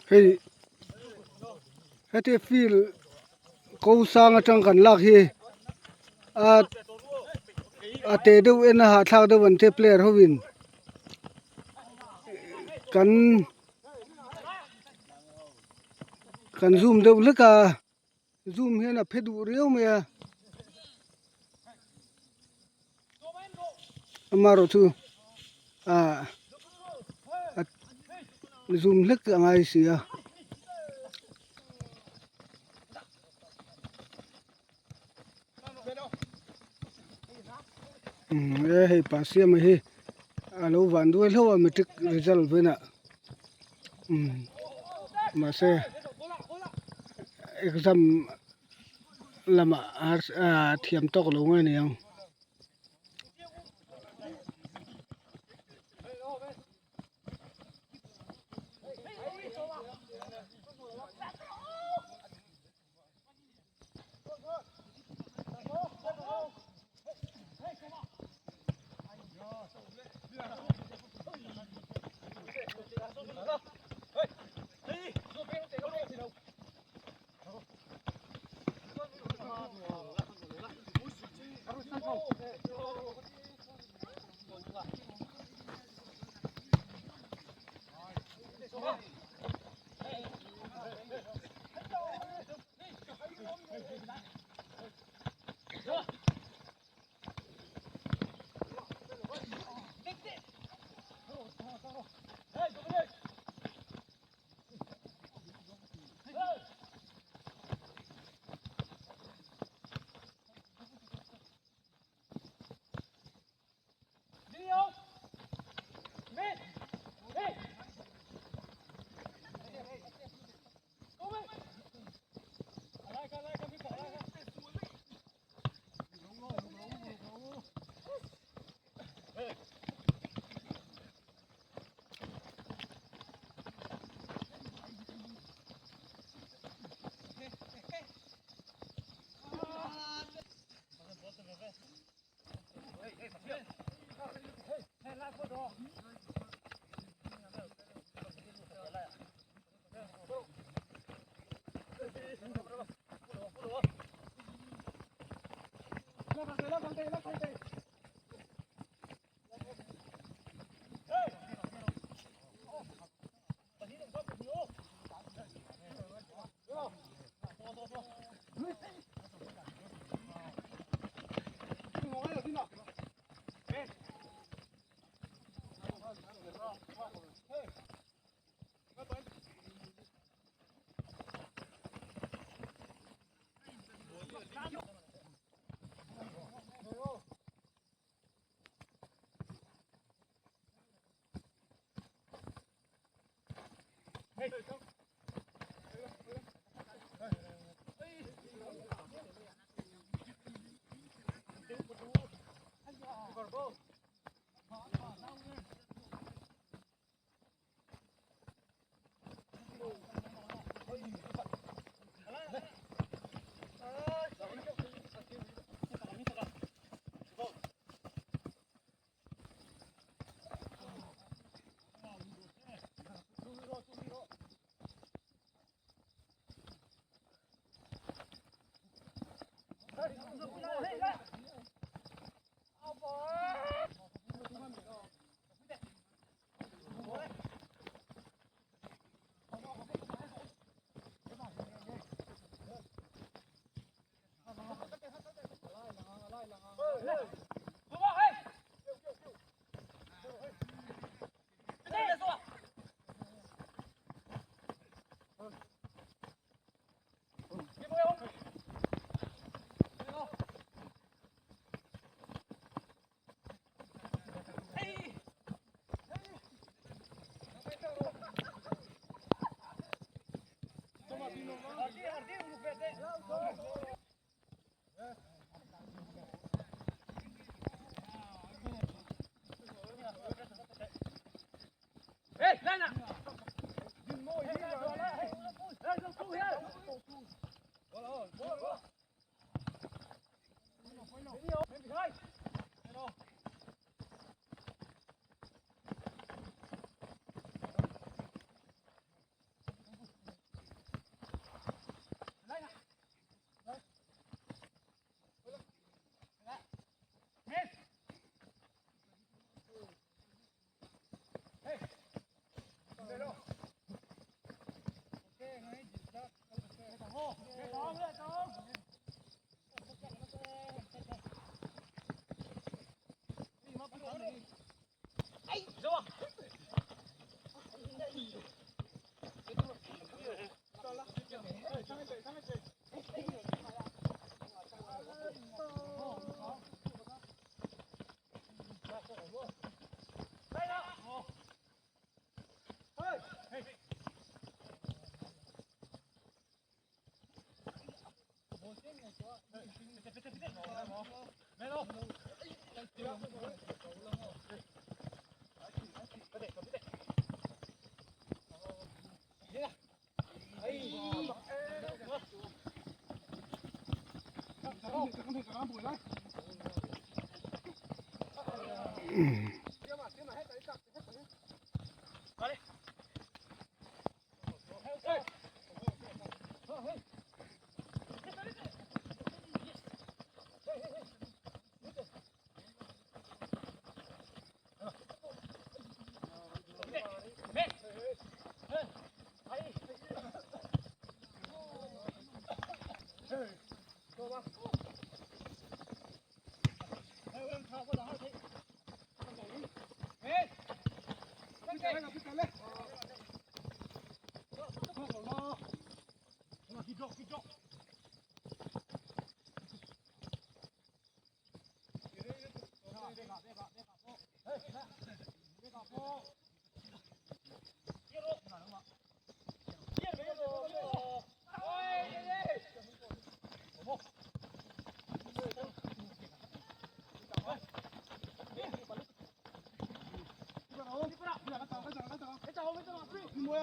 Hey, hete feel ko sang atang kan lak hi a te do en ha thak do wan te player hovin kan zoom do leka zoom hena phedu reu me amaro tu zoom lek angai sia hey pasia me he alo van du lo metric result bena ma se exam lama thiam tok lo ngai ne yang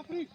Free.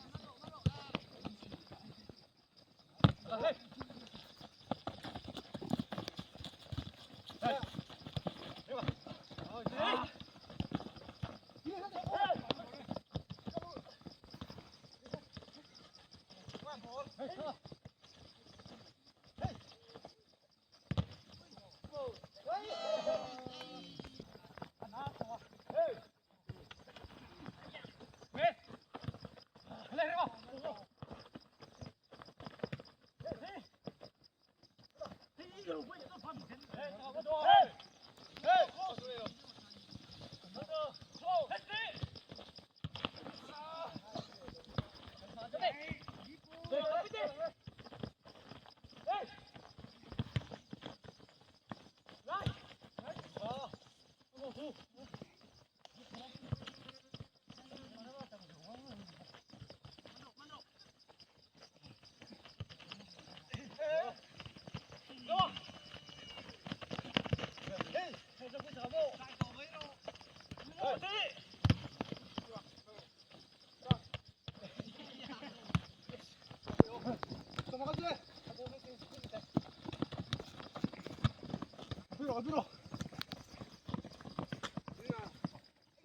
Biro.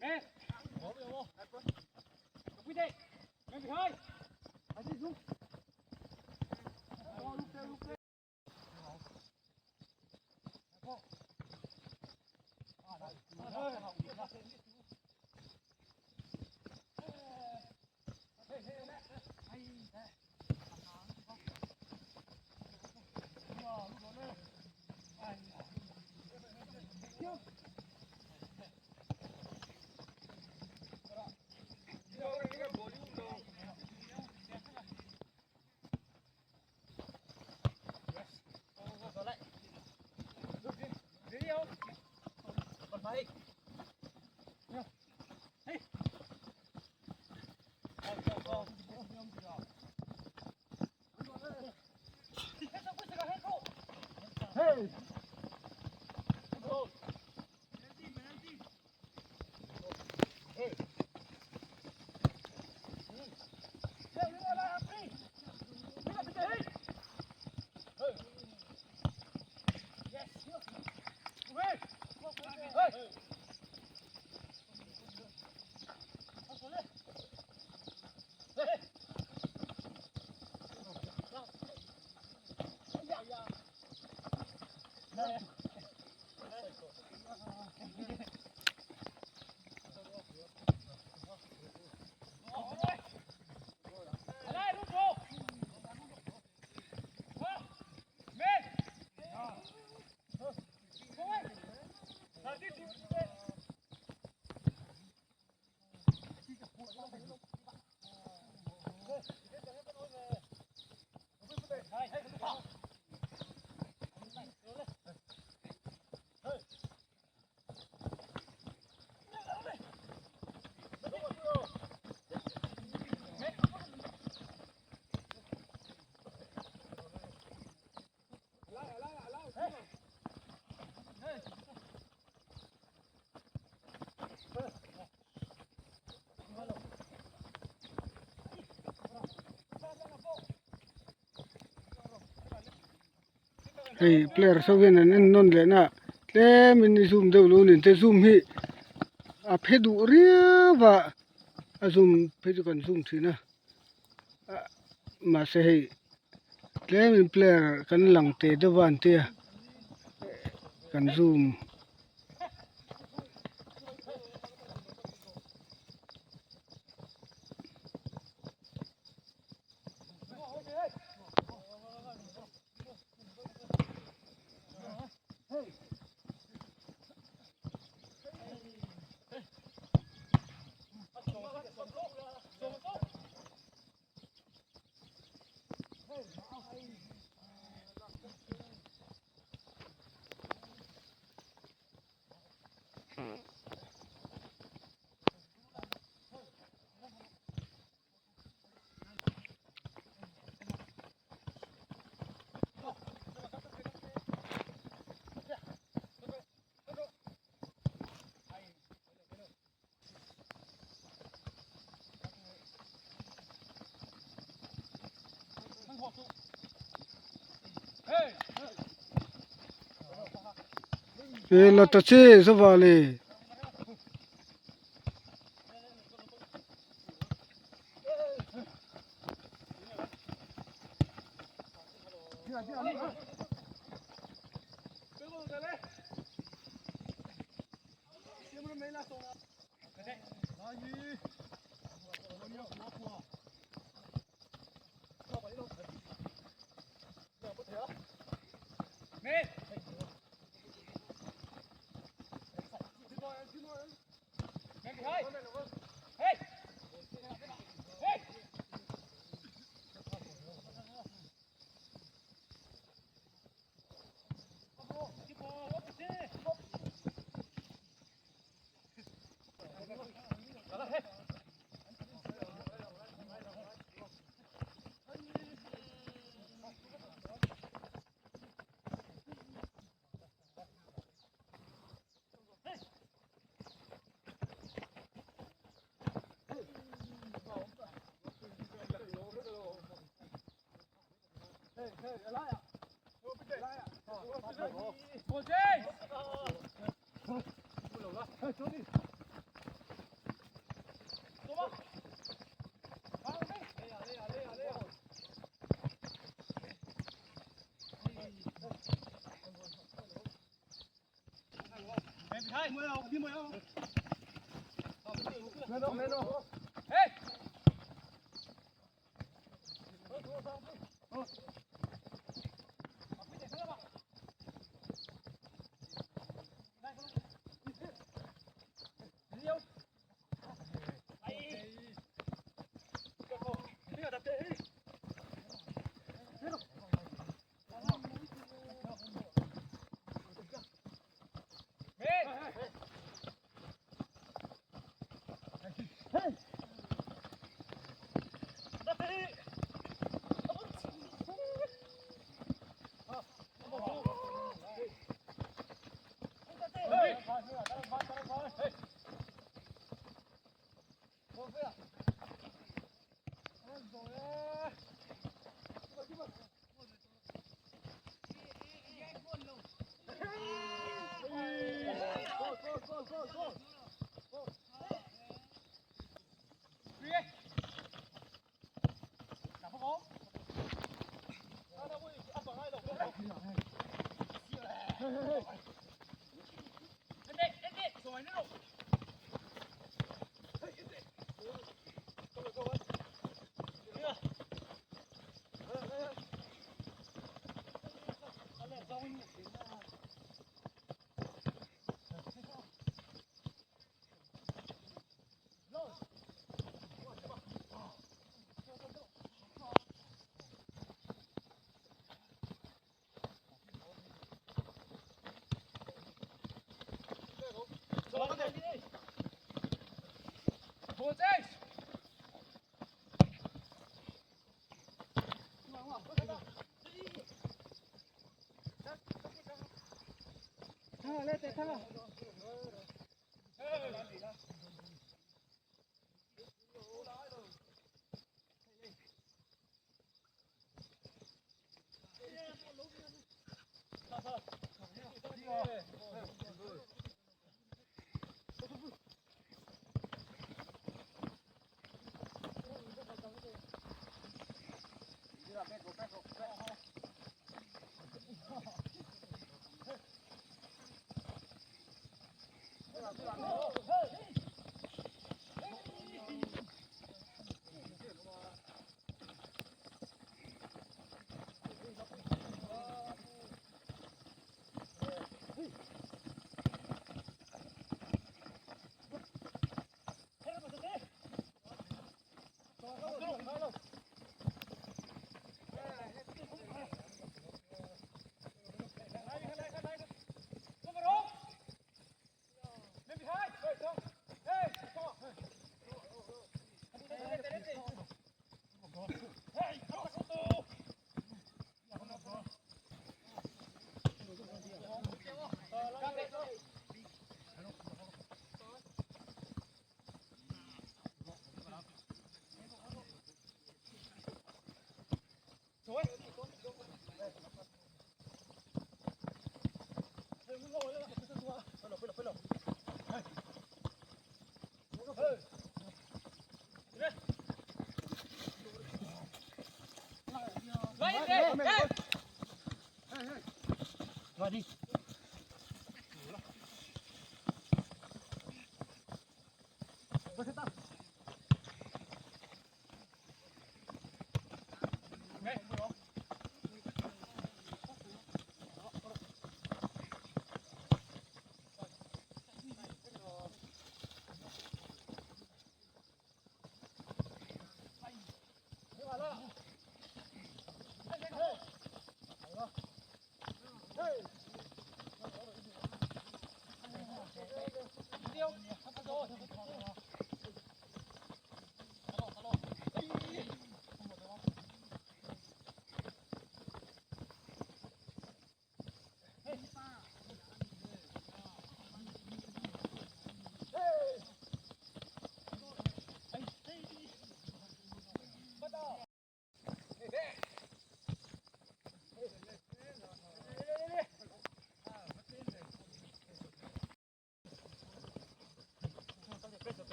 Mẹ. Quy định. Mẹ bị hơi. Hãy đi xuống. Hey! ให้เพลย์ซะเวนนั้นนนแหละนะแลมินซุมเดวโลนี่แต่ซุมฮิอะเพดูเรียบะอะซุมเพดูกันซุมทีนะมาเซให้แลมินเพลย์กันหลังเตดวันเตกันซุมla tache savale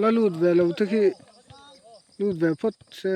La lud ve la utaki lud ve pot se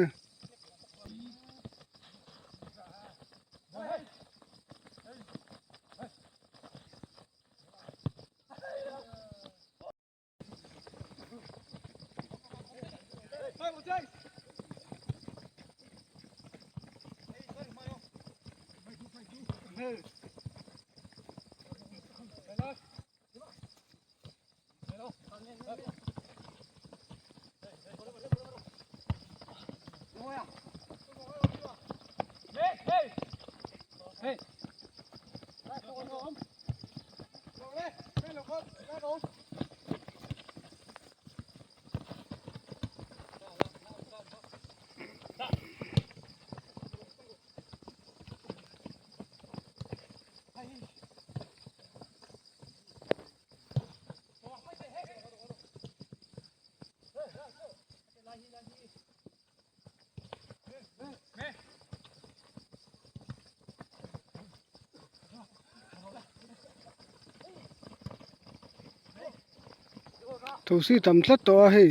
to si tam thlat to a hei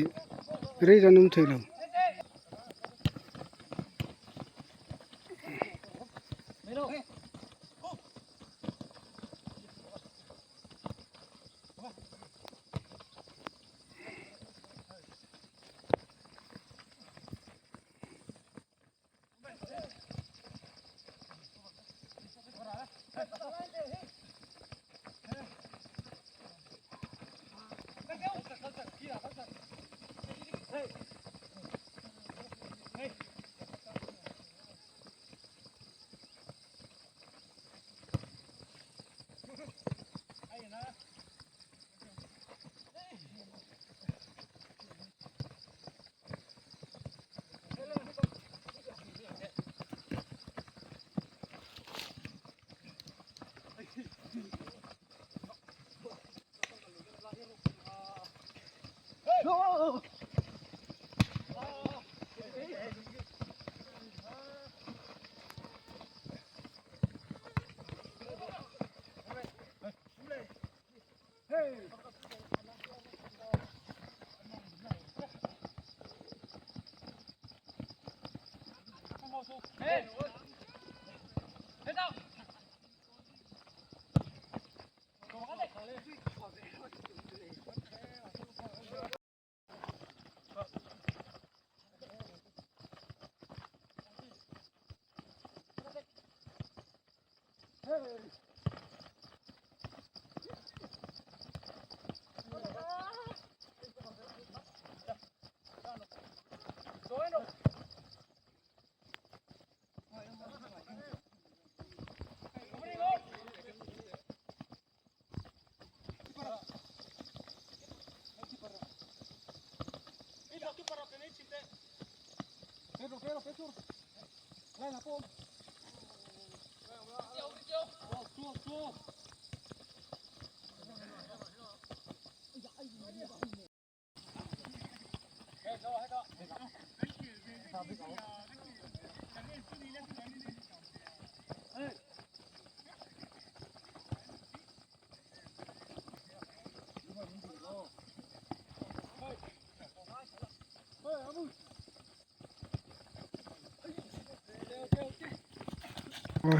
re janum thelo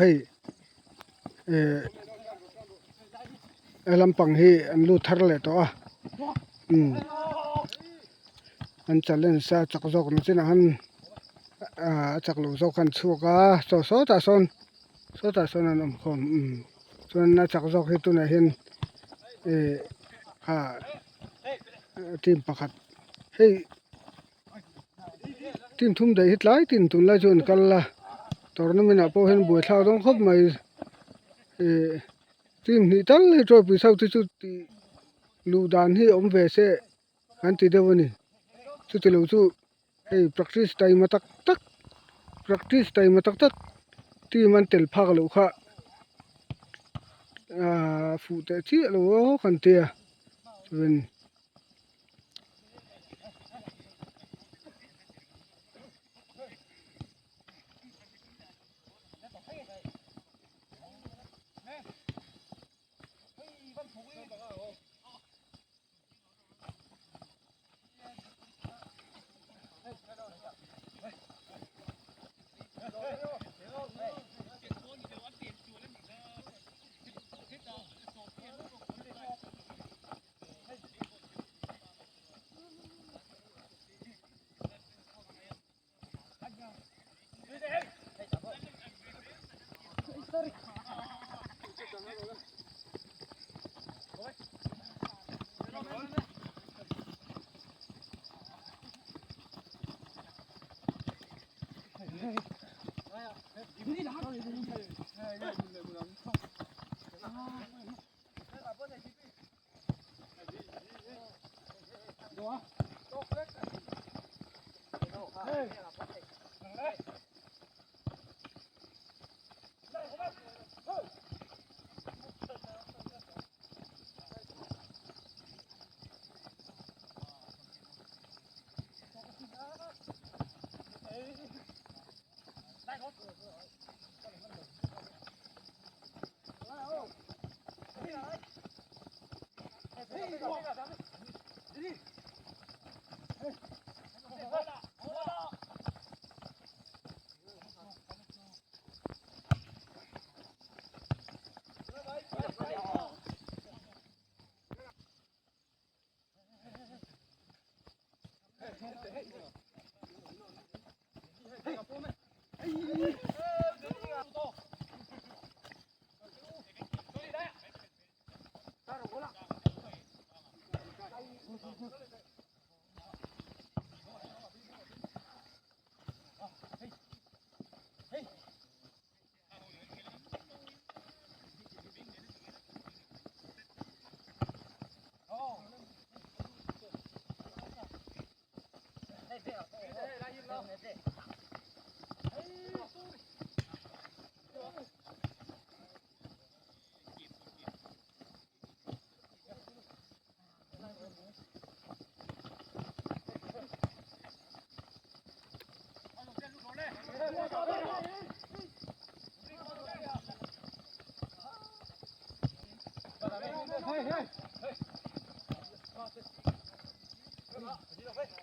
ให้ลำปังให้อันรู้ทัดเลยตัวอันจะเล่นซะจักจอกนี่นะฮันจักลูกจอกกันชัวกะโซตาซอนนั่นคอมส่วนน่ะจักจอกให้ตัวน่ะเห็นทีมประคัดให้ทีมทุ่มได้เฮ็ดหลายทีมตุนละจนกันละตอนนั้นมันพอเห็นบัวเฒ่าต้องครบมาทีมนี่ตัลให้จอยปีเฒ่าที่สุดลูดานให้อมเวเสอันที่เดวนี่สุดแล้วสู้ให้ practice time มาตักที่มันเตลพากลูกค่ะฟูเตที่ลูกคันเตียเป็น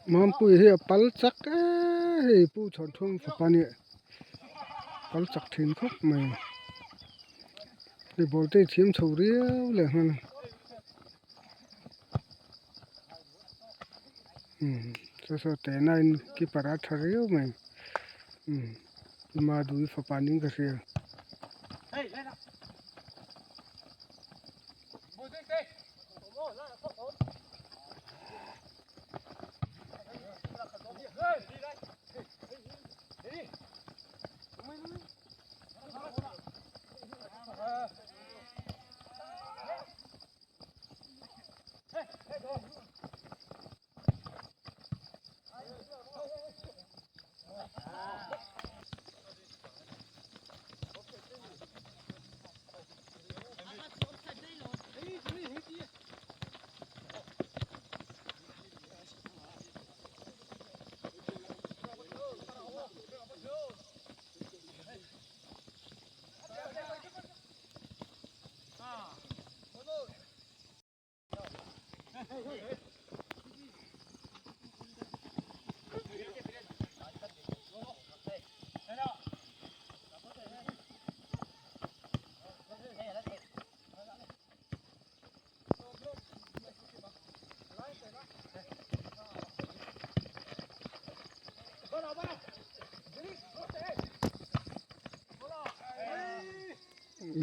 Mam pui he pal chak he pu chon thong fa pani pal chak thin khop mai le bolte thim chhoria le han so te na ki para thario mai ma dui fa pani ga se hey le na bo de ke mo la ko ko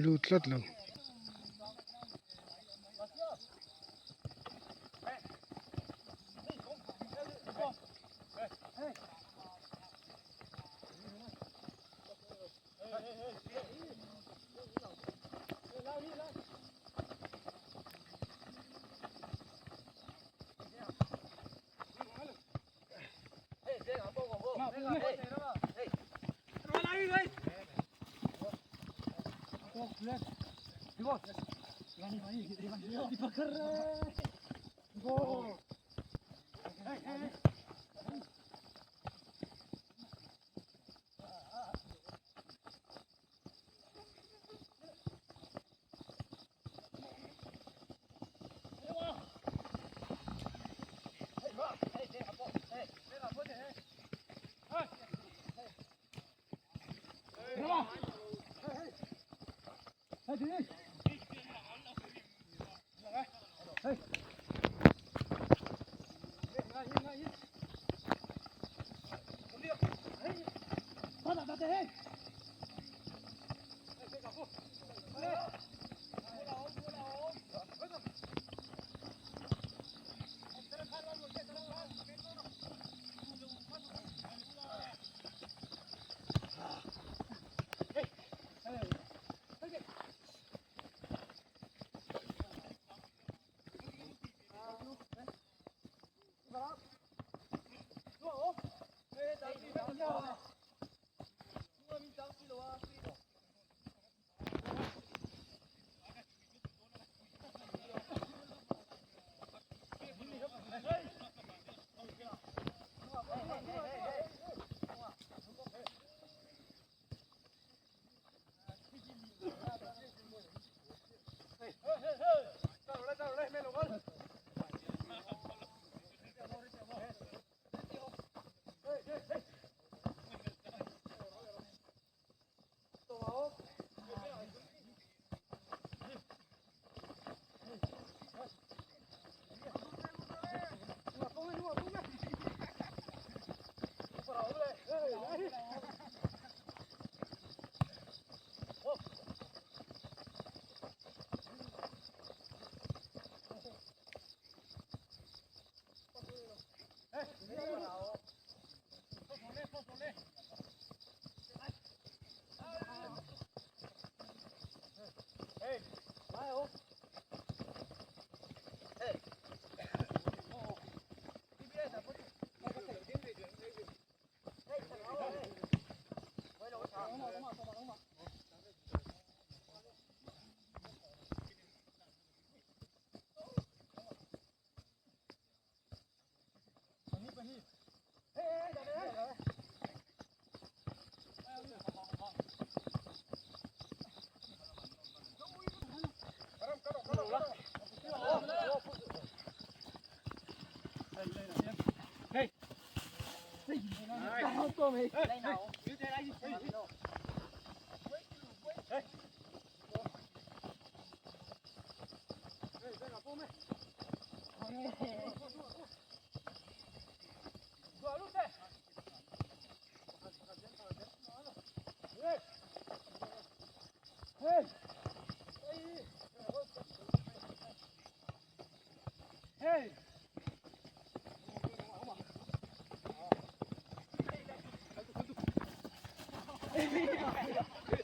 lut lat lo Hey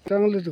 चांगलं तू